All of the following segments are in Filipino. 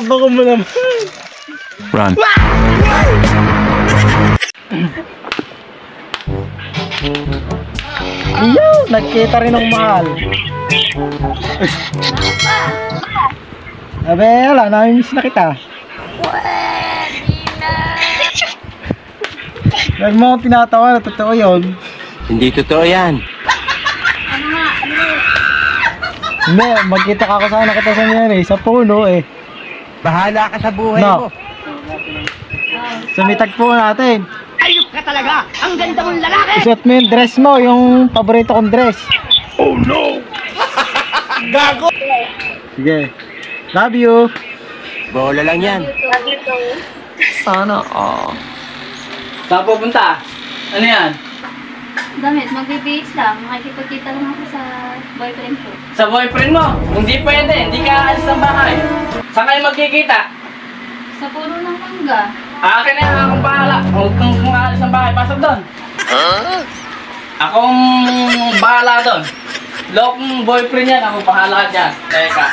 Napakabango mo naman. Run. Iyo, nagkita rin ng mahal. Abe, wala, namimiss na kita. Huwag mo akong tinatawa na totoo yun. Hindi totoo yan. Hindi, magkita ka ako sana kita sa niyan eh, sa puno eh. Bahala ka sa buhay mo. Sa may tagpo natin. Ayok ka talaga! Ang ganda mong lalaki! Isuot mo yung dress mo, yung paborito kong dress. Oh no! Gago! Sige. Love you. Bola lang yan. Sana Saan pupunta? Ano yan? Damit, magbibihis lang. Makikipagkita lang ako sa boyfriend ko. Sa boyfriend mo? Hindi pwede, hindi ka aalis ng bahay. Saan kayo magkikita? Sa puno ng mangga. Akin na yan, akong bahala. Huwag kang aalis ng bahay, pasok doon. Akong bahala doon. Lokong boyfriend yan, akong bahala dyan. Teka.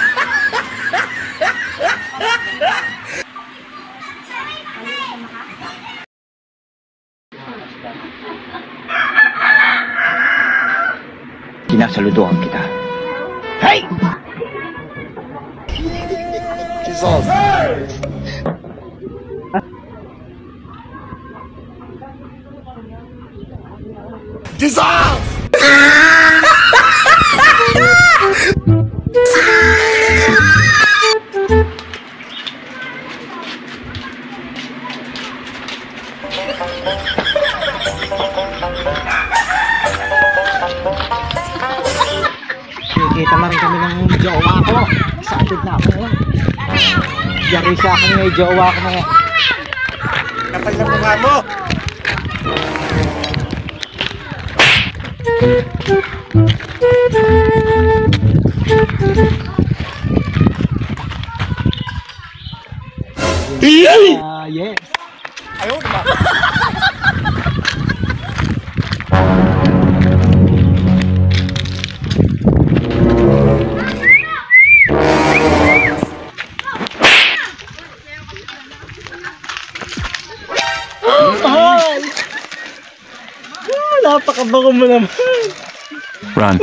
Sinasaludoan kita. Hey! Jesus! Jesus! Kita na rin kami ng jowa ko. Excited na ako ngayon. Yari sa akin may jowa ko ngayon. Kapal na mukha mo! Yes. Ayaw diba? Napakabango mo naman. Run.